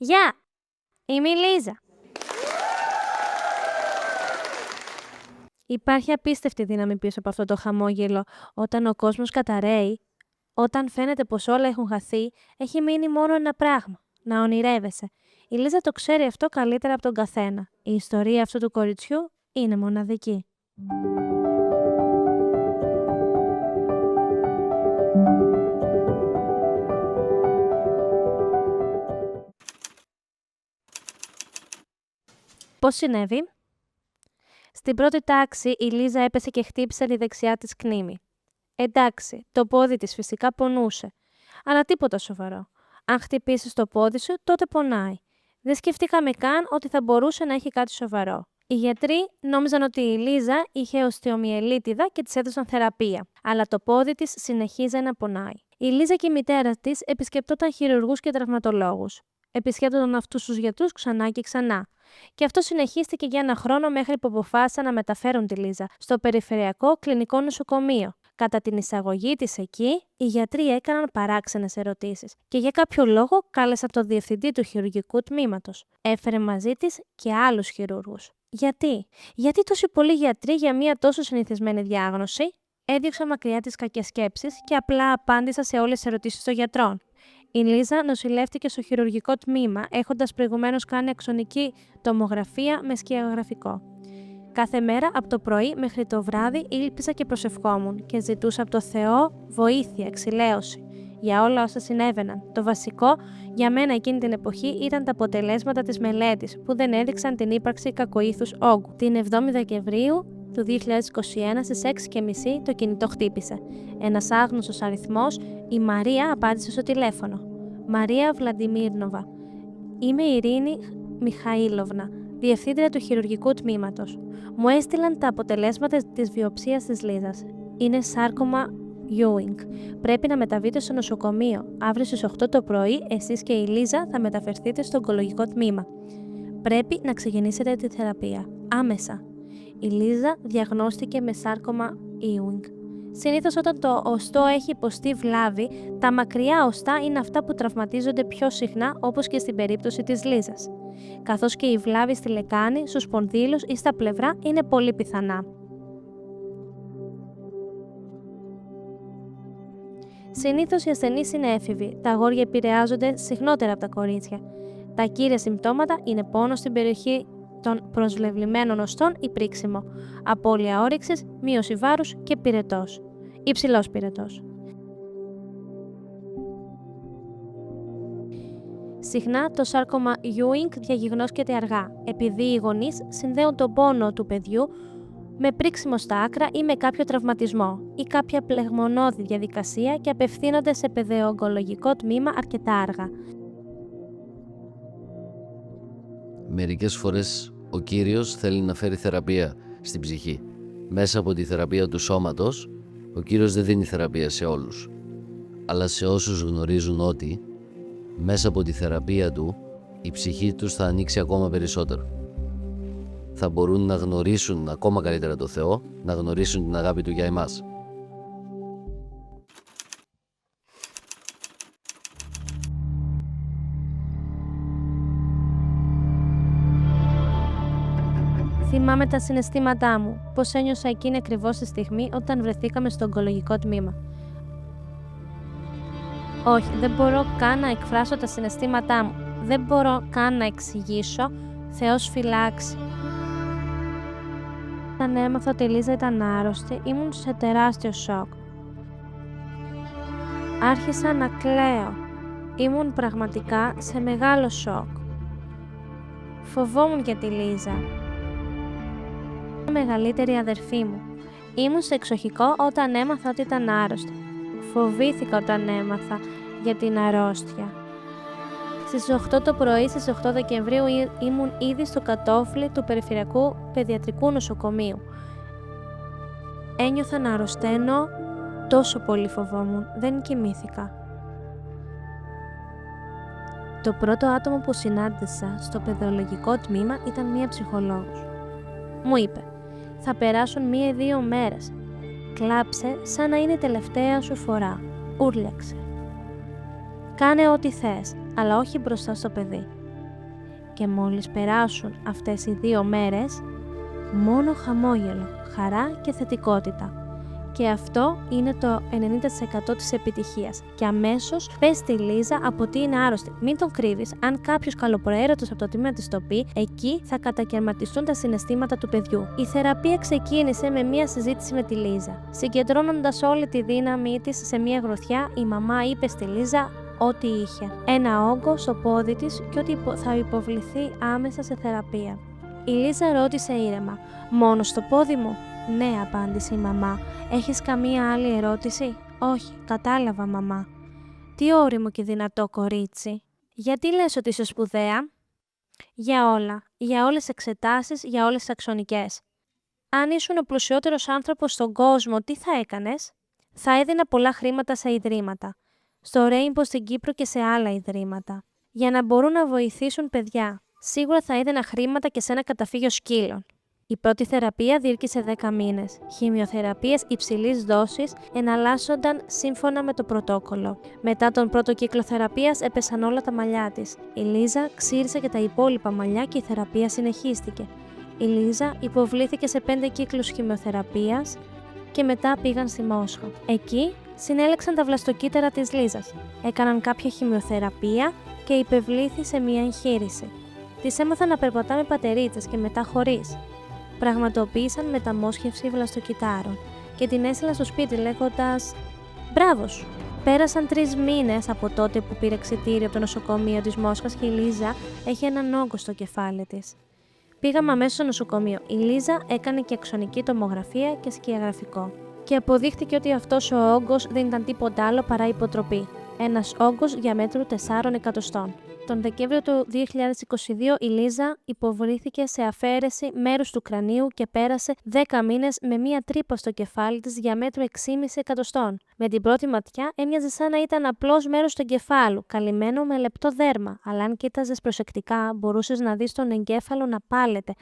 Γεια! Είμαι η Λίζα. Υπάρχει απίστευτη δύναμη πίσω από αυτό το χαμόγελο. Όταν ο κόσμος καταραίει, όταν φαίνεται πως όλα έχουν χαθεί, έχει μείνει μόνο ένα πράγμα. Να ονειρεύεσαι. Η Λίζα το ξέρει αυτό καλύτερα από τον καθένα. Η ιστορία αυτού του κοριτσιού είναι μοναδική. Πώς συνέβη? Στην πρώτη τάξη η Λίζα έπεσε και χτύπησε τη δεξιά της κνήμη. Εντάξει, το πόδι της φυσικά πονούσε. Αλλά τίποτα σοβαρό. Αν χτυπήσεις το πόδι σου, τότε πονάει. Δεν σκεφτήκαμε καν ότι θα μπορούσε να έχει κάτι σοβαρό. Οι γιατροί νόμιζαν ότι η Λίζα είχε οστεομιελίτιδα και της έδωσαν θεραπεία. Αλλά το πόδι της συνεχίζει να πονάει. Η Λίζα και η μητέρα της επισκεπτόταν χειρουργούς και τραυματολόγους. Επισκέπτονταν αυτούς τους γιατρούς ξανά και ξανά. Και αυτό συνεχίστηκε για ένα χρόνο μέχρι που αποφάσισαν να μεταφέρουν τη Λίζα στο Περιφερειακό Κλινικό Νοσοκομείο. Κατά την εισαγωγή της εκεί, οι γιατροί έκαναν παράξενες ερωτήσεις και για κάποιο λόγο κάλεσαν τον διευθυντή του χειρουργικού τμήματος. Έφερε μαζί της και άλλους χειρούργους. Γιατί τόσοι πολλοί γιατροί για μια τόσο συνηθισμένη διάγνωση? Έδιωξα μακριά τις κακές σκέψεις και απλά απάντησα σε όλες τις ερωτήσεις των γιατρών. Η Λίζα νοσηλεύτηκε στο χειρουργικό τμήμα, έχοντας προηγουμένως κάνει αξονική τομογραφία με σκιαγραφικό. Κάθε μέρα από το πρωί μέχρι το βράδυ ήλπιζα και προσευχόμουν και ζητούσα από το Θεό βοήθεια, εξηλαίωση για όλα όσα συνέβαιναν. Το βασικό για μένα εκείνη την εποχή ήταν τα αποτελέσματα της μελέτης που δεν έδειξαν την ύπαρξη κακοήθους όγκου. Την 7η Δεκεμβρίου του 2021 στις 6:30 το κινητό χτύπησε. Ένας άγνωστος αριθμός, η Μαρία απάντησε στο τηλέφωνο. Μαρία Βλαντιμίρνοβα. Είμαι η Ειρήνη Μιχαήλοβνα, διευθύντρια του χειρουργικού τμήματος. Μου έστειλαν τα αποτελέσματα της βιοψίας της Λίζας. Είναι σάρκωμα Ewing. Πρέπει να μεταβείτε στο νοσοκομείο. Αύριο στις 8 το πρωί, εσείς και η Λίζα θα μεταφερθείτε στο ογκολογικό τμήμα. Πρέπει να ξεκινήσετε τη θεραπεία. Άμεσα. Η Λίζα διαγνώστηκε με σάρκωμα Ewing. Συνήθως όταν το οστό έχει υποστεί βλάβη, τα μακριά οστά είναι αυτά που τραυματίζονται πιο συχνά, όπως και στην περίπτωση της Λίζας. Καθώς και η βλάβη στη λεκάνη, στους σπονδύλους ή στα πλευρά είναι πολύ πιθανά. Συνήθως οι ασθενείς είναι έφηβοι. Τα αγόρια επηρεάζονται συχνότερα από τα κορίτσια. Τα κύρια συμπτώματα είναι πόνο στην περιοχή των προσβλεβλημένων οστών ή πρίξιμο, απώλεια όρεξης, μείωση βάρους και πυρετός. Υψηλός πυρετός. Συχνά το σάρκωμα Ewing διαγιγνώσκεται αργά, επειδή οι γονείς συνδέουν τον πόνο του παιδιού με πρίξιμο στα άκρα ή με κάποιο τραυματισμό ή κάποια πλεγμονώδη διαδικασία και απευθύνονται σε παιδεογκολογικό τμήμα αρκετά αργά. Μερικές φορές ο Κύριος θέλει να φέρει θεραπεία στην ψυχή. Μέσα από τη θεραπεία του σώματος, ο Κύριος δεν δίνει θεραπεία σε όλους. Αλλά σε όσους γνωρίζουν ότι, μέσα από τη θεραπεία του, η ψυχή τους θα ανοίξει ακόμα περισσότερο. Θα μπορούν να γνωρίσουν ακόμα καλύτερα το Θεό, να γνωρίσουν την αγάπη Του για εμάς. Θυμάμαι τα συναισθήματά μου, πώς ένιωσα εκείνη ακριβώς τη στιγμή όταν βρεθήκαμε στο ογκολογικό τμήμα. Όχι, δεν μπορώ καν να εκφράσω τα συναισθήματά μου. Δεν μπορώ καν να εξηγήσω. Θεός φυλάξει. Όταν έμαθα ότι η Λίζα ήταν άρρωστη, ήμουν σε τεράστιο σοκ. Άρχισα να κλαίω. Ήμουν πραγματικά σε μεγάλο σοκ. Φοβόμουν για τη Λίζα. Η μεγαλύτερη αδερφή μου. Ήμουν σε εξοχικό όταν έμαθα ότι ήταν άρρωστη. Φοβήθηκα όταν έμαθα για την αρρώστια. Στις 8 το πρωί, στις 8 Δεκεμβρίου, ήμουν ήδη στο κατόφλι του Περιφερειακού Παιδιατρικού Νοσοκομείου. Ένιωθα να αρρωσταίνω, τόσο πολύ φοβόμουν, δεν κοιμήθηκα. Το πρώτο άτομο που συνάντησα στο παιδεολογικό τμήμα ήταν μία ψυχολόγος. Μου είπε, θα περάσουν 1-2 μέρες. Κλάψε σαν να είναι η τελευταία σου φορά. Ούρλιαξε. Κάνε ό,τι θες, αλλά όχι μπροστά στο παιδί. Και μόλις περάσουν αυτές οι 2 μέρες, μόνο χαμόγελο, χαρά και θετικότητα. Και αυτό είναι το 90% της επιτυχίας. Και αμέσως πες στη Λίζα από τι είναι άρρωστη. Μην τον κρύβεις. Αν κάποιος καλοπροαίρετος από το τμήμα της το πει, εκεί θα κατακαιρματιστούν τα συναισθήματα του παιδιού. Η θεραπεία ξεκίνησε με μία συζήτηση με τη Λίζα. Συγκεντρώνοντας όλη τη δύναμή της σε μία γροθιά, η μαμά είπε στη Λίζα ό,τι είχε. Ένα όγκο στο πόδι της και ότι θα υποβληθεί άμεσα σε θεραπεία. Η Λίζα ρώτησε ήρεμα: «Μόνο στο πόδι μου?» «Ναι», απάντησε η μαμά. «Έχεις καμία άλλη ερώτηση?» «Όχι, κατάλαβα, μαμά». «Τι όριμο και δυνατό κορίτσι». «Γιατί λες ότι είσαι σπουδαία?» «Για όλα. Για όλες τις εξετάσεις, για όλες τις αξονικές». «Αν ήσουν ο πλουσιότερος άνθρωπος στον κόσμο, τι θα έκανες?» «Θα έδινα πολλά χρήματα σε ιδρύματα. Στο Rainbow στην Κύπρο και σε άλλα ιδρύματα. Για να μπορούν να βοηθήσουν παιδιά. Σίγουρα θα έδινα χρήματα και σε ένα καταφύγιο σκύλων». Η πρώτη θεραπεία διήρκησε 10 μήνες. Χημειοθεραπείες υψηλής δόσης εναλλάσσονταν σύμφωνα με το πρωτόκολλο. Μετά τον πρώτο κύκλο θεραπείας έπεσαν όλα τα μαλλιά της. Η Λίζα ξύρισε και τα υπόλοιπα μαλλιά και η θεραπεία συνεχίστηκε. Η Λίζα υποβλήθηκε σε 5 κύκλους χημειοθεραπείας και μετά πήγαν στη Μόσχα. Εκεί συνέλεξαν τα βλαστοκύτταρα της Λίζας. Έκαναν κάποια χημειοθεραπεία και υπευλήθη σε μία εγχείρηση. Της έμαθαν να περπατά με πατερίτσες και μετά χωρίς. Πραγματοποίησαν μεταμόσχευση βλαστοκυττάρων και την έστειλαν στο σπίτι λέγοντας «Μπράβο σου». Πέρασαν 3 μήνες από τότε που πήρε εξιτήριο από το νοσοκομείο της Μόσχας και η Λίζα έχει έναν όγκο στο κεφάλι της. Πήγαμε αμέσως στο νοσοκομείο. Η Λίζα έκανε και αξονική τομογραφία και σκιαγραφικό. Και αποδείχτηκε ότι αυτός ο όγκος δεν ήταν τίποτα άλλο παρά υποτροπή. Ένας όγκος διαμέτρου 4 εκατοστών. Τον Δεκέμβριο του 2022 η Λίζα υποβλήθηκε σε αφαίρεση μέρους του κρανίου και πέρασε 10 μήνες με μία τρύπα στο κεφάλι της διαμέτρου 6,5 εκατοστών. Με την πρώτη ματιά έμοιαζε σαν να ήταν απλώς μέρος του εγκεφάλου, καλυμμένο με λεπτό δέρμα, αλλά αν κοίταζες προσεκτικά μπορούσες να δεις τον εγκέφαλο να πάλεται,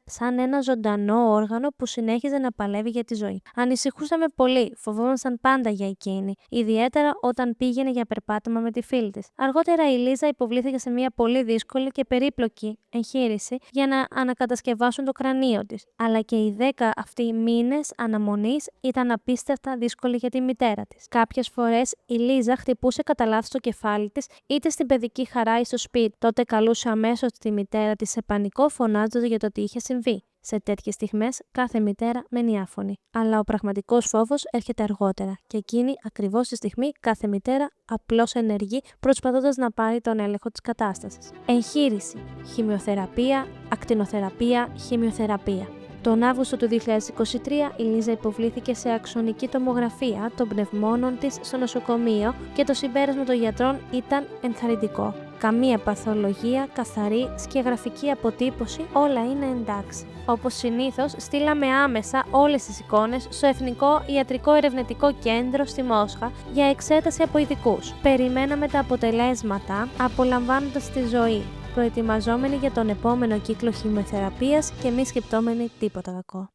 σαν ένα ζωντανό όργανο που συνέχιζε να παλεύει για τη ζωή. Ανησυχούσαμε πολύ, φοβόμασταν πάντα για εκείνη, ιδιαίτερα όταν πήγαινε για περπάτημα με τη φίλη της. Αργότερα η Λίζα υποβλήθηκε σε μια πολύ δύσκολη και περίπλοκη εγχείρηση για να ανακατασκευάσουν το κρανίο της. Αλλά και οι 10 αυτοί μήνες αναμονής ήταν απίστευτα δύσκολοι για τη μητέρα της. Κάποιες φορές η Λίζα χτυπούσε κατά λάθος το κεφάλι της είτε στην παιδική χαρά ή στο σπίτι. Τότε καλούσε αμέσως τη μητέρα της σε πανικό, φωνάζοντας για το τι είχε συμβεί. Σε τέτοιες στιγμές κάθε μητέρα μένει άφωνη. Αλλά ο πραγματικός φόβος έρχεται αργότερα και εκείνη ακριβώς τη στιγμή κάθε μητέρα απλώς ενεργεί προσπαθώντας να πάρει τον έλεγχο της κατάστασης. Εγχείρηση, χημειοθεραπεία, ακτινοθεραπεία, χημειοθεραπεία. Τον Αύγουστο του 2023 η Λίζα υποβλήθηκε σε αξονική τομογραφία των πνευμόνων της στο νοσοκομείο και το συμπέρασμα των γιατρών ήταν ενθαρρυντικό. Καμία παθολογία, καθαρή, σκιαγραφική αποτύπωση, όλα είναι εντάξει. Όπως συνήθως, στείλαμε άμεσα όλες τις εικόνες στο Εθνικό Ιατρικό Ερευνητικό Κέντρο στη Μόσχα για εξέταση από ειδικούς. Περιμέναμε τα αποτελέσματα, απολαμβάνοντας τη ζωή, προετοιμαζόμενοι για τον επόμενο κύκλο χημειοθεραπείας και μη σκεπτόμενοι τίποτα κακό.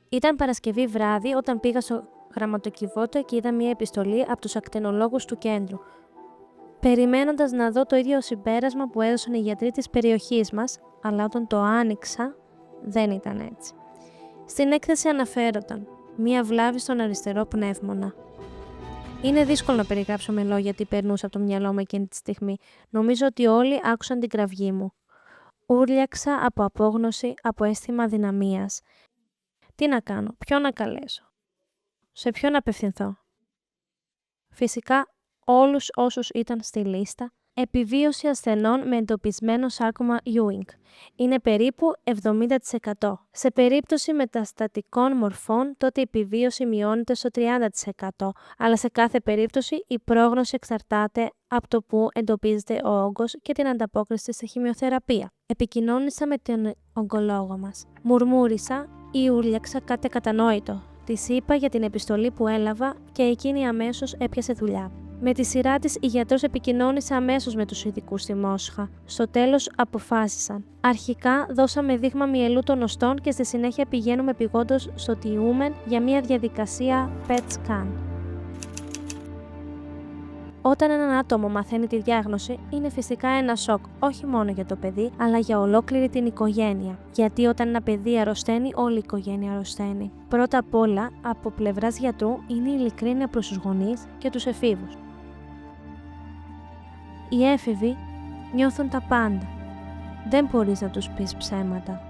Ήταν Παρασκευή βράδυ όταν πήγα στο γραμματοκιβώτιο και είδα μια επιστολή από τους ακτινολόγους του κέντρου, περιμένοντας να δω το ίδιο συμπέρασμα που έδωσαν οι γιατροί της περιοχής μας, αλλά όταν το άνοιξα δεν ήταν έτσι. Στην έκθεση αναφέρονταν μία βλάβη στον αριστερό πνεύμονα. Είναι δύσκολο να περιγράψω με λόγια τι περνούσε από το μυαλό μου εκείνη τη στιγμή. Νομίζω ότι όλοι άκουσαν την κραυγή μου. Ούρλιαξα από απόγνωση, από αίσθημα αδυναμίας. Τι να κάνω, ποιον να καλέσω, σε ποιον να απευθυνθώ. Φυσικά όλους όσους ήταν στη λίστα, επιβίωση ασθενών με εντοπισμένο σάρκωμα Ewing. Είναι περίπου 70%. Σε περίπτωση μεταστατικών μορφών, τότε η επιβίωση μειώνεται στο 30%, αλλά σε κάθε περίπτωση η πρόγνωση εξαρτάται από το που εντοπίζεται ο όγκος και την ανταπόκριση στη χημειοθεραπεία. Επικοινώνησα με τον ογκολόγο μας. Μουρμούρισα ή ούρλιαξα κάτι ακατανόητο. Της είπα για την επιστολή που έλαβα και εκείνη αμέσως έπιασε δουλειά. Με τη σειρά της, η γιατρός επικοινώνησε αμέσως με τους ειδικούς στη Μόσχα. Στο τέλος αποφάσισαν. Αρχικά δώσαμε δείγμα μυελού των οστών και στη συνέχεια πηγαίνουμε επειγόντως στο Τιούμεν για μια διαδικασία PET scan. Όταν ένα άτομο μαθαίνει τη διάγνωση, είναι φυσικά ένα σοκ, όχι μόνο για το παιδί, αλλά για ολόκληρη την οικογένεια. Γιατί όταν ένα παιδί αρρωσταίνει, όλη η οικογένεια αρρωσταίνει. Πρώτα απ' όλα, από πλευράς γιατρού, είναι η ειλικρίνεια προς τους γονείς και τους εφήβους. Οι έφηβοι νιώθουν τα πάντα. Δεν μπορείς να τους πεις ψέματα.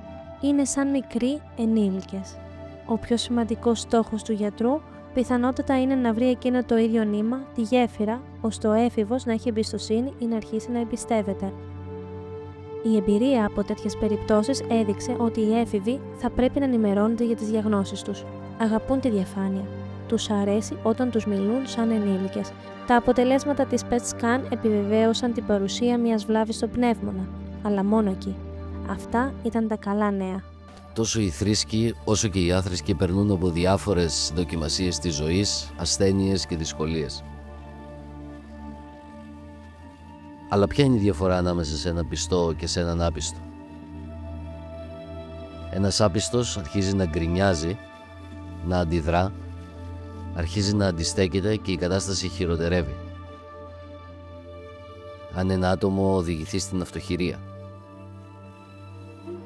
Είναι σαν μικροί ενήλικες. Ο πιο σημαντικός στόχος του γιατρού πιθανότατα είναι να βρει εκείνο το ίδιο νήμα, τη γέφυρα, ώστε ο έφηβος να έχει εμπιστοσύνη ή να αρχίσει να εμπιστεύεται. Η εμπειρία από τέτοιες περιπτώσεις έδειξε ότι οι έφηβοι θα πρέπει να ενημερώνονται για τις διαγνώσεις τους. Αγαπούν τη διαφάνεια. Τους αρέσει όταν τους μιλούν σαν ενήλικες. Τα αποτελέσματα της PET scan επιβεβαίωσαν την παρουσία μιας βλάβης στο πνεύμονα, αλλά μόνο εκεί. Αυτά ήταν τα καλά νέα. Τόσο οι θρήσκοι όσο και οι άθρησκοι περνούν από διάφορες δοκιμασίες της ζωής, ασθένειες και δυσκολίες. Αλλά ποια είναι η διαφορά ανάμεσα σε έναν πιστό και σε έναν άπιστο? Ένας άπιστος αρχίζει να γκρινιάζει, να αντιδρά, αρχίζει να αντιστέκεται και η κατάσταση χειροτερεύει. Αν ένα άτομο οδηγηθεί στην αυτοχειρία.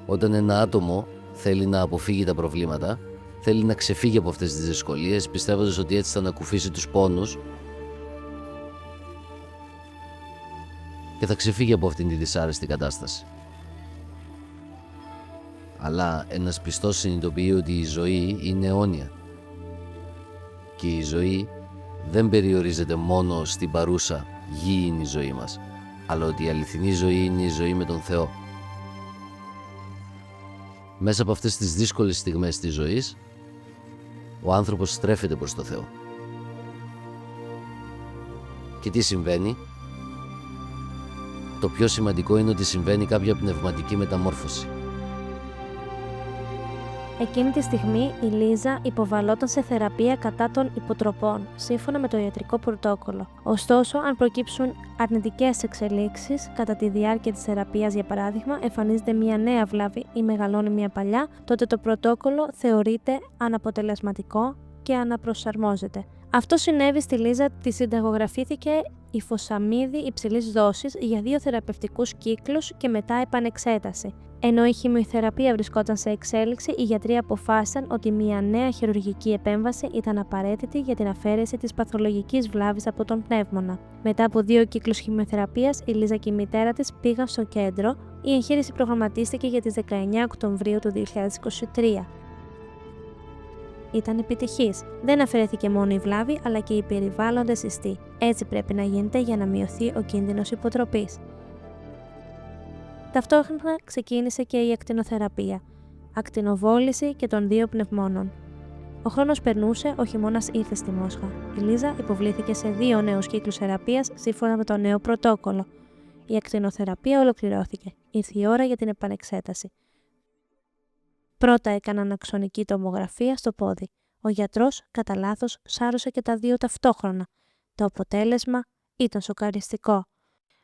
Όταν ένα άτομο θέλει να αποφύγει τα προβλήματα, θέλει να ξεφύγει από αυτές τις δυσκολίες, πιστεύοντας ότι έτσι θα ανακουφίσει τους πόνους και θα ξεφύγει από αυτήν τη δυσάρεστη κατάσταση. Αλλά ένας πιστός συνειδητοποιεί ότι η ζωή είναι αιώνια και η ζωή δεν περιορίζεται μόνο στην παρούσα γήινη ζωή μας, αλλά ότι η αληθινή ζωή είναι η ζωή με τον Θεό. Μέσα από αυτές τις δύσκολες στιγμές της ζωής, ο άνθρωπος στρέφεται προς το Θεό. Και τι συμβαίνει? Το πιο σημαντικό είναι ότι συμβαίνει κάποια πνευματική μεταμόρφωση. Εκείνη τη στιγμή η Λίζα υποβαλόταν σε θεραπεία κατά των υποτροπών, σύμφωνα με το ιατρικό πρωτόκολλο. Ωστόσο, αν προκύψουν αρνητικές εξελίξεις κατά τη διάρκεια της θεραπείας, για παράδειγμα, εμφανίζεται μια νέα βλάβη ή μεγαλώνει μια παλιά, τότε το πρωτόκολλο θεωρείται αναποτελεσματικό και αναπροσαρμόζεται. Αυτό συνέβη στη Λίζα, τη συνταγογραφήθηκε υφοσαμίδη υψηλής δόσης για 2 θεραπευτικούς κύκλους και μετά επανεξέταση. Ενώ η χημειοθεραπεία βρισκόταν σε εξέλιξη, οι γιατροί αποφάσισαν ότι μια νέα χειρουργική επέμβαση ήταν απαραίτητη για την αφαίρεση της παθολογικής βλάβης από τον πνεύμονα. Μετά από 2 κύκλους χημειοθεραπείας, η Λίζα και η μητέρα της πήγαν στο κέντρο. Η εγχείρηση προγραμματίστηκε για τις 19 Οκτωβρίου του 2023. Ήταν επιτυχής. Δεν αφαιρέθηκε μόνο η βλάβη, αλλά και οι περιβάλλοντες ιστοί. Έτσι πρέπει να γίνεται για να μειωθεί ο κίνδυνος υποτροπής. Ταυτόχρονα ξεκίνησε και η ακτινοθεραπεία, ακτινοβόληση και των 2 πνευμόνων. Ο χρόνος περνούσε, ο χειμώνας ήρθε στη Μόσχα. Η Λίζα υποβλήθηκε σε 2 νέους κύκλους θεραπείας σύμφωνα με το νέο πρωτόκολλο. Η ακτινοθεραπεία ολοκληρώθηκε. Ήρθε η ώρα για την επανεξέταση. Πρώτα έκαναν αξονική τομογραφία στο πόδι. Ο γιατρός, κατά λάθος, σάρωσε και τα 2 ταυτόχρονα. Το αποτέλεσμα ήταν σοκαριστικό.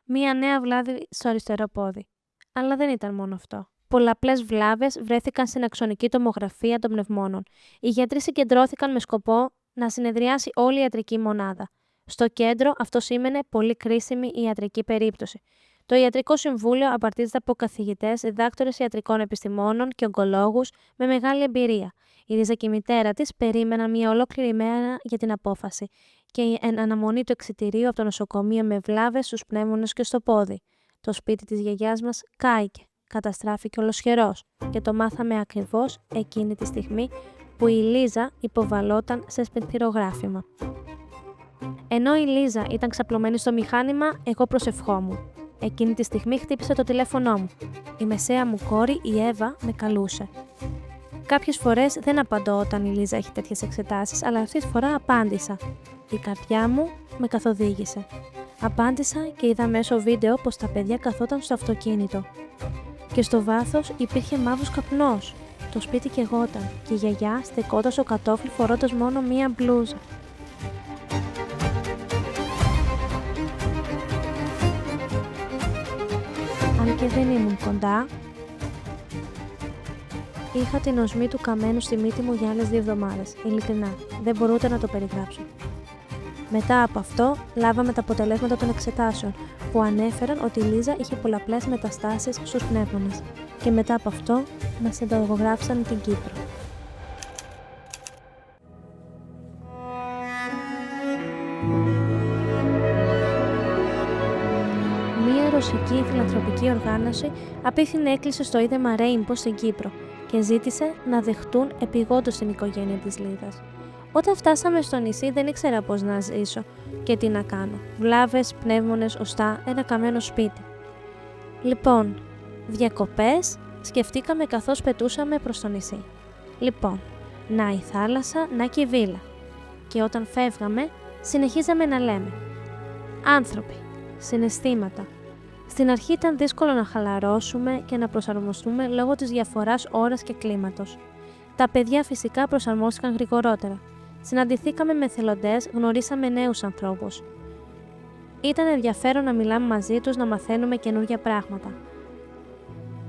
Μία νέα βλάβη στο αριστερό πόδι. Αλλά δεν ήταν μόνο αυτό. Πολλαπλές βλάβες βρέθηκαν στην αξονική τομογραφία των πνευμόνων. Οι γιατροί συγκεντρώθηκαν με σκοπό να συνεδριάσει όλη η ιατρική μονάδα. Στο κέντρο αυτό σήμαινε πολύ κρίσιμη ιατρική περίπτωση. Το Ιατρικό Συμβούλιο απαρτίζεται από καθηγητές, διδάκτορες ιατρικών επιστημόνων και ογκολόγους με μεγάλη εμπειρία. Η Λίζα και η μητέρα της περίμεναν μια ολόκληρη μέρα για την απόφαση και εν αναμονή του εξιτηρίου από το νοσοκομείο με βλάβες στους πνεύμονες και στο πόδι. Το σπίτι της γιαγιάς μας κάηκε, καταστράφηκε ολοσχερός και το μάθαμε ακριβώς εκείνη τη στιγμή που η Λίζα υποβαλόταν σε σπενθυρογράφημα. Ενώ η Λίζα ήταν ξαπλωμένη στο μηχάνημα, εγώ προσευχόμουν. Εκείνη τη στιγμή χτύπησε το τηλέφωνό μου. Η μεσαία μου κόρη, η Εύα, με καλούσε. Κάποιες φορές δεν απαντώ όταν η Λίζα έχει τέτοιες εξετάσεις, αλλά αυτή τη φορά απάντησα. Η καρδιά μου με καθοδήγησε. Απάντησα και είδα μέσω βίντεο πως τα παιδιά καθόταν στο αυτοκίνητο. Και στο βάθος υπήρχε μαύρος καπνός. Το σπίτι καιγόταν και η γιαγιά στεκόταν στο κατόφλι φορώντας μόνο μία μπλούζα. Αν και δεν ήμουν κοντά, είχα την οσμή του καμένου στη μύτη μου για άλλες 2 εβδομάδες. Ειλικρινά, δεν μπορώ ούτε να το περιγράψω. Μετά από αυτό, λάβαμε τα αποτελέσματα των εξετάσεων, που ανέφεραν ότι η Λίζα είχε πολλαπλές μεταστάσεις στους πνεύμονες. Και μετά από αυτό, μας συνταγογράφησαν την Κύπρο. Μία ρωσική φιλανθρωπική οργάνωση απίθυνε έκκληση στο ίδρυμα Rainbow στην Κύπρο και ζήτησε να δεχτούν επειγόντως την οικογένεια της Λίζας. Όταν φτάσαμε στο νησί δεν ήξερα πώς να ζήσω και τι να κάνω. Βλάβες, πνεύμονες, οστά, ένα καμένο σπίτι. Λοιπόν, διακοπές σκεφτήκαμε καθώς πετούσαμε προς το νησί. Λοιπόν, να η θάλασσα, να και η βίλα. Και όταν φεύγαμε, συνεχίζαμε να λέμε άνθρωποι, συναισθήματα. Στην αρχή ήταν δύσκολο να χαλαρώσουμε και να προσαρμοστούμε λόγω της διαφοράς ώρας και κλίματος. Τα παιδιά φυσικά προσαρμόστηκαν γρηγορότερα. Συναντηθήκαμε με εθελοντές, γνωρίσαμε νέους ανθρώπους. Ήταν ενδιαφέρον να μιλάμε μαζί τους, να μαθαίνουμε καινούργια πράγματα.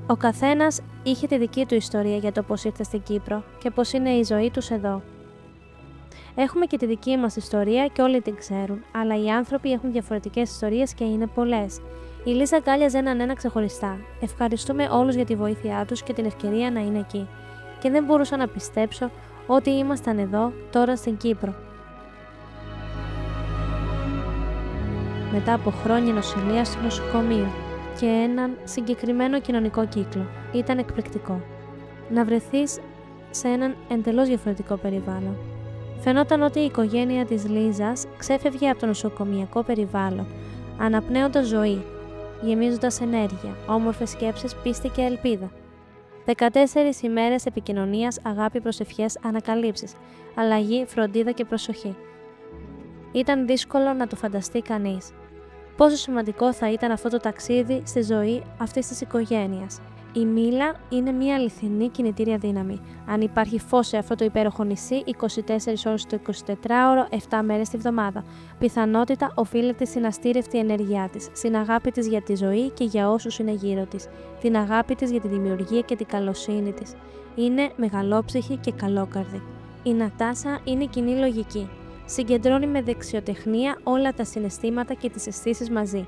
Ο καθένας είχε τη δική του ιστορία για το πώς ήρθε στην Κύπρο και πώς είναι η ζωή τους εδώ. Έχουμε και τη δική μας ιστορία και όλοι την ξέρουν, αλλά οι άνθρωποι έχουν διαφορετικές ιστορίες και είναι πολλές. Η Λίζα αγκάλιαζε έναν ξεχωριστά. Ευχαριστούμε όλους για τη βοήθειά τους και την ευκαιρία να είναι εκεί. Και δεν μπορούσα να πιστέψω ότι ήμασταν εδώ, τώρα στην Κύπρο. Μετά από χρόνια νοσηλείας στο νοσοκομείο και έναν συγκεκριμένο κοινωνικό κύκλο, ήταν εκπληκτικό. Να βρεθείς σε έναν εντελώς διαφορετικό περιβάλλον. Φαινόταν ότι η οικογένεια της Λίζας ξέφευγε από το νοσοκομιακό περιβάλλον, αναπνέοντας ζωή, γεμίζοντας ενέργεια, όμορφες σκέψεις, πίστη και ελπίδα. 14 ημέρες επικοινωνίας, αγάπη, προσευχές, ανακαλύψεις, αλλαγή, φροντίδα και προσοχή. Ήταν δύσκολο να το φανταστεί κανείς. Πόσο σημαντικό θα ήταν αυτό το ταξίδι στη ζωή αυτής της οικογένειας. Η Μίλα είναι μια αληθινή κινητήρια δύναμη. Αν υπάρχει φως σε αυτό το υπέροχο νησί, 24 ώρες το 24ωρο, 7 μέρες τη βδομάδα. Πιθανότητα οφείλεται στην αστήρευτη ενέργειά της, στην αγάπη της για τη ζωή και για όσους είναι γύρω της, την αγάπη της για τη δημιουργία και την καλοσύνη της. Είναι μεγαλόψυχη και καλόκαρδη. Η Νατάσα είναι κοινή λογική. Συγκεντρώνει με δεξιοτεχνία όλα τα συναισθήματα και τις αισθήσεις μαζί.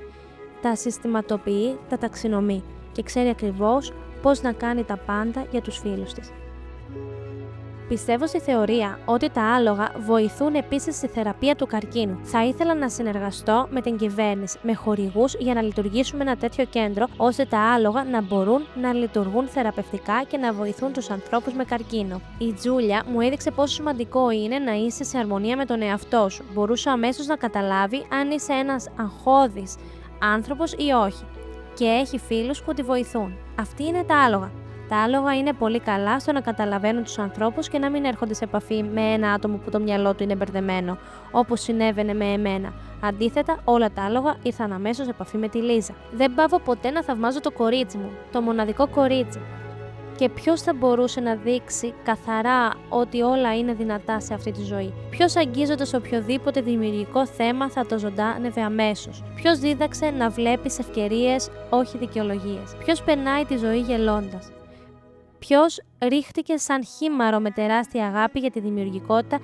Τα συστηματοποιεί, τα ταξινομεί και ξέρει ακριβώς πώς να κάνει τα πάντα για τους φίλους της. Πιστεύω στη θεωρία ότι τα άλογα βοηθούν επίσης στη θεραπεία του καρκίνου. Θα ήθελα να συνεργαστώ με την κυβέρνηση, με χορηγούς για να λειτουργήσουμε ένα τέτοιο κέντρο, ώστε τα άλογα να μπορούν να λειτουργούν θεραπευτικά και να βοηθούν τους ανθρώπους με καρκίνο. Η Τζούλια μου έδειξε πόσο σημαντικό είναι να είσαι σε αρμονία με τον εαυτό σου. Μπορούσε αμέσως να καταλάβει αν είσαι ένας αγχώδης άνθρωπος ή όχι. Και έχει φίλους που τη βοηθούν. Αυτοί είναι τα άλογα. Τα άλογα είναι πολύ καλά στο να καταλαβαίνουν τους ανθρώπους και να μην έρχονται σε επαφή με ένα άτομο που το μυαλό του είναι μπερδεμένο, όπως συνέβαινε με εμένα. Αντίθετα, όλα τα άλογα ήρθαν αμέσως σε επαφή με τη Λίζα. Δεν πάω ποτέ να θαυμάζω το κορίτσι μου, το μοναδικό κορίτσι. Και ποιος θα μπορούσε να δείξει καθαρά ότι όλα είναι δυνατά σε αυτή τη ζωή? Ποιος αγγίζοντας οποιοδήποτε δημιουργικό θέμα θα το ζωντάνευε αμέσως? Ποιος δίδαξε να βλέπεις ευκαιρίες, όχι δικαιολογίες? Ποιος περνάει τη ζωή γελώντας? Ποιος ρίχτηκε σαν χήμαρο με τεράστια αγάπη για τη δημιουργικότητα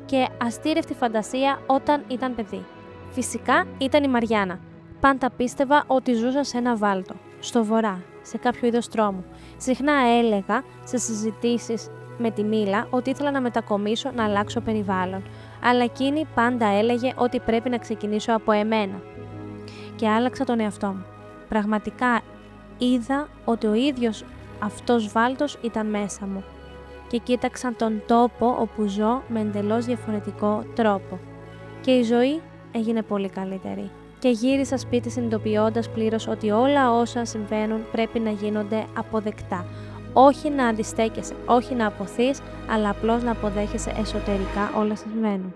και αστήρευτη φαντασία όταν ήταν παιδί? Φυσικά ήταν η Μαριάννα. Πάντα πίστευα ότι ζούσα σε ένα βάλτο, στο βορρά, σε κάποιο είδος τρόμου. Συχνά έλεγα σε συζητήσεις με τη Μίλα ότι ήθελα να μετακομίσω, να αλλάξω περιβάλλον. Αλλά εκείνη πάντα έλεγε ότι πρέπει να ξεκινήσω από εμένα. Και άλλαξα τον εαυτό μου. Πραγματικά είδα ότι ο ίδιος αυτός βάλτος ήταν μέσα μου. Και κοίταξα τον τόπο όπου ζω με εντελώς διαφορετικό τρόπο. Και η ζωή έγινε πολύ καλύτερη. Και γύρισα σπίτι συνειδητοποιώντας πλήρως ότι όλα όσα συμβαίνουν πρέπει να γίνονται αποδεκτά. Όχι να αντιστέκεσαι, όχι να αποθείς, αλλά απλώς να αποδέχεσαι εσωτερικά όλα όσα συμβαίνουν.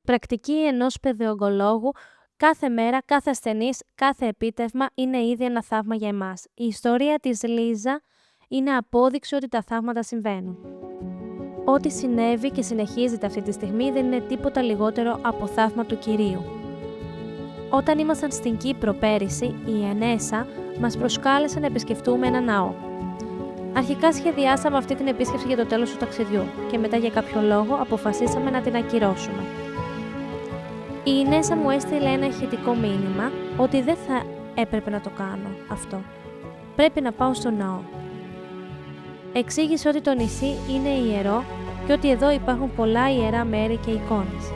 Πρακτική ενός παιδεογκολόγου: κάθε μέρα, κάθε ασθενής, κάθε επίτευγμα είναι ήδη ένα θαύμα για εμάς. Η ιστορία της Λίζα είναι απόδειξη ότι τα θαύματα συμβαίνουν. Ό,τι συνέβη και συνεχίζεται αυτή τη στιγμή δεν είναι τίποτα λιγότερο από θαύμα του Κυρίου. Όταν ήμασταν στην Κύπρο πέρυσι, η Ενέσα μας προσκάλεσε να επισκεφτούμε ένα ναό. Αρχικά σχεδιάσαμε αυτή την επίσκεψη για το τέλος του ταξιδιού και μετά για κάποιο λόγο αποφασίσαμε να την ακυρώσουμε. Η Ινέσα μου έστειλε ένα ηχητικό μήνυμα ότι δεν θα έπρεπε να το κάνω αυτό. Πρέπει να πάω στο ναό. Εξήγησε ότι το νησί είναι ιερό και ότι εδώ υπάρχουν πολλά ιερά μέρη και εικόνες.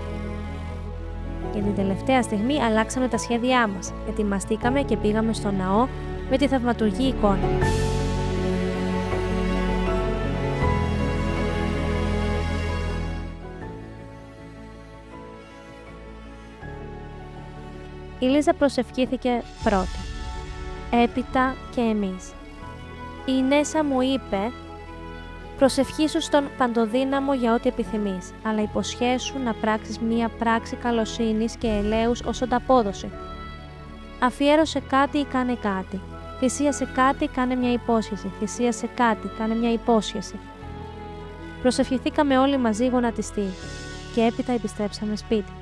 Για την τελευταία στιγμή αλλάξαμε τα σχέδιά μας, ετοιμαστήκαμε και πήγαμε στο ναό με τη θαυματουργή εικόνα. Η Λίζα προσευχήθηκε πρώτη, έπειτα και εμείς. Η Ινέσα μου είπε «Προσευχήσου στον Παντοδύναμο για ό,τι επιθυμείς, αλλά υποσχέσου να πράξεις μία πράξη καλοσύνης και ελέους ως ανταπόδοση. Αφιέρωσε κάτι ή κάνε κάτι. Θυσίασε κάτι, κάνε μια υπόσχεση. Θυσίασε κάτι, κάνε μια υπόσχεση». Προσευχηθήκαμε όλοι μαζί γονατιστοί και έπειτα επιστρέψαμε σπίτι.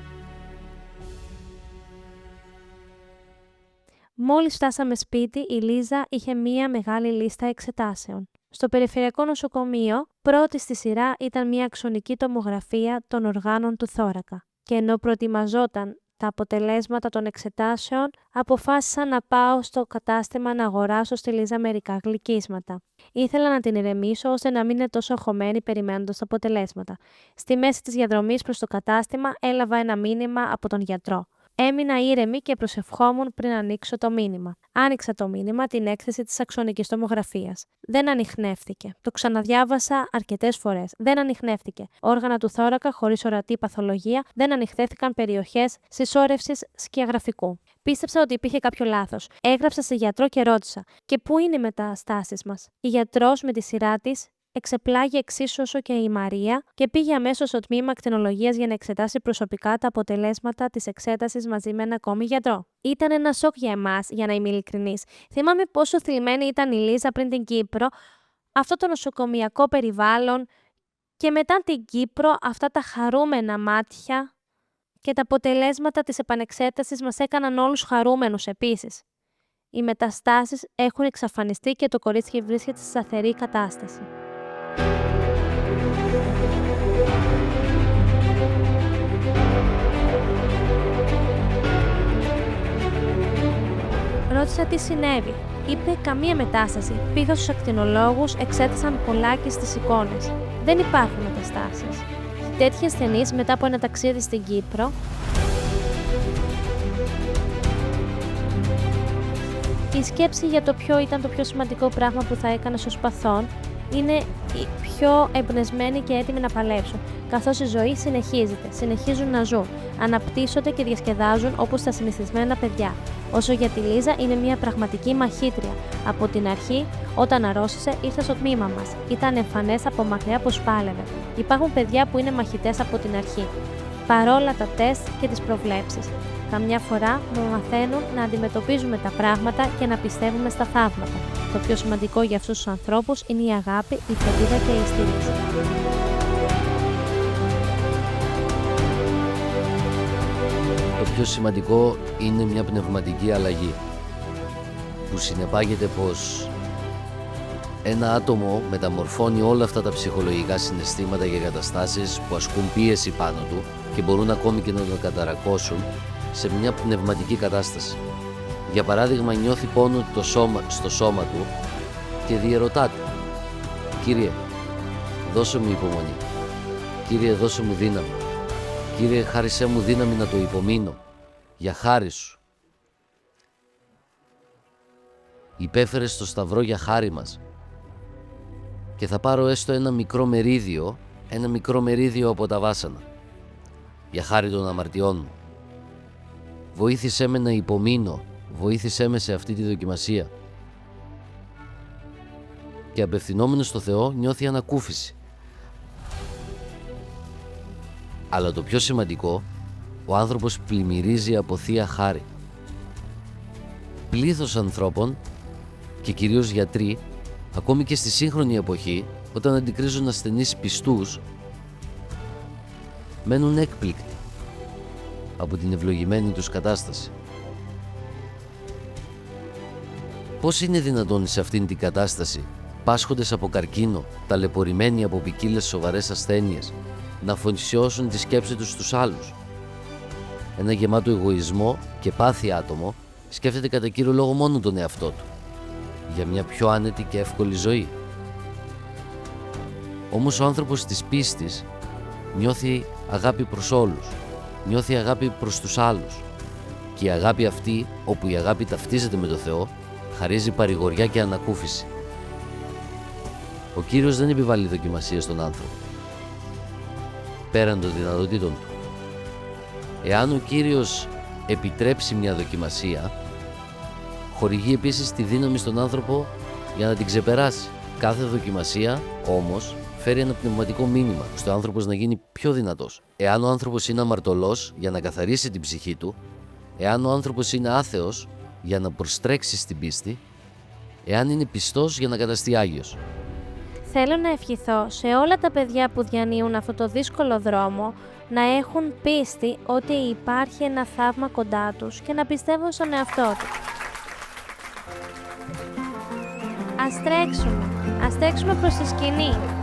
Μόλις φτάσαμε σπίτι, η Λίζα είχε μία μεγάλη λίστα εξετάσεων. Στο Περιφερειακό Νοσοκομείο, πρώτη στη σειρά ήταν μία αξονική τομογραφία των οργάνων του θώρακα. Και ενώ προετοιμαζόταν τα αποτελέσματα των εξετάσεων, αποφάσισα να πάω στο κατάστημα να αγοράσω στη Λίζα μερικά γλυκίσματα. Ήθελα να την ηρεμήσω ώστε να μην είναι τόσο αγχωμένη περιμένοντας τα αποτελέσματα. Στη μέση της διαδρομής προς το κατάστημα έλαβα ένα μήνυμα από τον γιατρό. Έμεινα ήρεμη και προσευχόμουν πριν ανοίξω το μήνυμα. Άνοιξα το μήνυμα, την έκθεση της αξονικής τομογραφίας. Δεν ανιχνεύτηκε. Το ξαναδιάβασα αρκετές φορές. Δεν ανιχνεύτηκε. Όργανα του θώρακα χωρίς ορατή παθολογία, δεν ανιχνεύτηκαν περιοχές συσσόρευσης σκιαγραφικού. Πίστεψα ότι υπήρχε κάποιο λάθος. Έγραψα σε γιατρό και ρώτησα: «Και πού είναι οι μεταστάσεις μας?» Η γιατρός με τη σειρά της εξεπλάγει εξίσου όσο και η Μαρία και πήγε αμέσως στο τμήμα ακτινολογίας για να εξετάσει προσωπικά τα αποτελέσματα της εξέτασης μαζί με ένα ακόμη γιατρό. Ήταν ένα σοκ για εμάς, για να είμαι ειλικρινής. Θυμάμαι πόσο θλιμμένη ήταν η Λίζα πριν την Κύπρο, αυτό το νοσοκομιακό περιβάλλον και μετά την Κύπρο αυτά τα χαρούμενα μάτια και τα αποτελέσματα της επανεξέτασης μας έκαναν όλους χαρούμενους επίσης. Οι μεταστάσεις έχουν εξαφανιστεί και το κορίτσι βρίσκεται σε σταθερή κατάσταση. Ρώτησα τι συνέβη. Είπε καμία μετάσταση. Πήγα στους ακτινολόγους, εξέτασαν πολλάκις τις εικόνες. Δεν υπάρχουν μεταστάσεις. Τέτοιοι ασθενείς μετά από ένα ταξίδι στην Κύπρο η σκέψη για το ποιο ήταν το πιο σημαντικό πράγμα που θα έκανα στο σπαθόν είναι οι πιο εμπνευσμένοι και έτοιμοι να παλέψουν, καθώς η ζωή συνεχίζεται, συνεχίζουν να ζουν, αναπτύσσονται και διασκεδάζουν όπως τα συνηθισμένα παιδιά. Όσο για τη Λίζα, είναι μια πραγματική μαχήτρια. Από την αρχή, όταν αρρώστησε, ήρθε στο τμήμα μας. Ήταν εμφανές από μακριά πως πάλευε. Υπάρχουν παιδιά που είναι μαχητές από την αρχή, παρόλα τα τεστ και τις προβλέψεις. Καμιά φορά μου μαθαίνουν να αντιμετωπίζουμε τα πράγματα και να πιστεύουμε στα θαύματα. Το πιο σημαντικό για αυτούς τους ανθρώπους είναι η αγάπη, η φροντίδα και η στήριξη. Το πιο σημαντικό είναι μια πνευματική αλλαγή, που συνεπάγεται πως ένα άτομο μεταμορφώνει όλα αυτά τα ψυχολογικά συναισθήματα και καταστάσεις που ασκούν πίεση πάνω του και μπορούν ακόμη και να το καταρακώσουν σε μια πνευματική κατάσταση. Για παράδειγμα, νιώθει πόνο στο σώμα του και διερωτάται: «Κύριε, δώσε μου υπομονή. Κύριε, δώσε μου δύναμη. Κύριε, χάρισέ μου δύναμη να το υπομείνω. Για χάρη σου. Υπέφερες στο σταυρό για χάρη μας και θα πάρω έστω ένα μικρό μερίδιο από τα βάσανα, για χάρη των αμαρτιών μου. Βοήθησέ με να υπομείνω, βοήθησέ με σε αυτή τη δοκιμασία». Και απευθυνόμενος στο Θεό νιώθει ανακούφιση. Αλλά το πιο σημαντικό, ο άνθρωπος πλημμυρίζει από Θεία Χάρη. Πλήθος ανθρώπων και κυρίως γιατροί, ακόμη και στη σύγχρονη εποχή, όταν αντικρίζουν ασθενείς πιστούς, μένουν έκπληκτοι από την ευλογημένη τους κατάσταση. Πώς είναι δυνατόν σε αυτήν την κατάσταση πάσχοντες από καρκίνο, ταλαιπωρημένοι από ποικίλες σοβαρές ασθένειες, να αφοσιώσουν τη σκέψη τους στους άλλους. Ένα γεμάτο εγωισμό και πάθη άτομο σκέφτεται κατά κύριο λόγο μόνο τον εαυτό του, για μια πιο άνετη και εύκολη ζωή. Όμως ο άνθρωπος της πίστης νιώθει αγάπη προς όλους, νιώθει αγάπη προς τους άλλους, και η αγάπη αυτή, όπου η αγάπη ταυτίζεται με το Θεό, χαρίζει παρηγοριά και ανακούφιση. Ο Κύριος δεν επιβάλλει δοκιμασίες στον άνθρωπο, πέραν των δυνατοτήτων του. Εάν ο Κύριος επιτρέψει μια δοκιμασία, χορηγεί επίσης τη δύναμη στον άνθρωπο για να την ξεπεράσει. Κάθε δοκιμασία, όμως, φέρει ένα πνευματικό μήνυμα, ώστε ο άνθρωπος να γίνει πιο δυνατός. Εάν ο άνθρωπος είναι αμαρτωλός, για να καθαρίσει την ψυχή του, εάν ο άνθρωπος είναι άθεος, για να προστρέξει στην πίστη, εάν είναι πιστός, για να καταστεί Άγιος. Θέλω να ευχηθώ σε όλα τα παιδιά που διανύουν αυτό το δύσκολο δρόμο να έχουν πίστη ότι υπάρχει ένα θαύμα κοντά τους και να πιστεύουν στον εαυτό τους. Ας τρέξουμε προς τη σκηνή.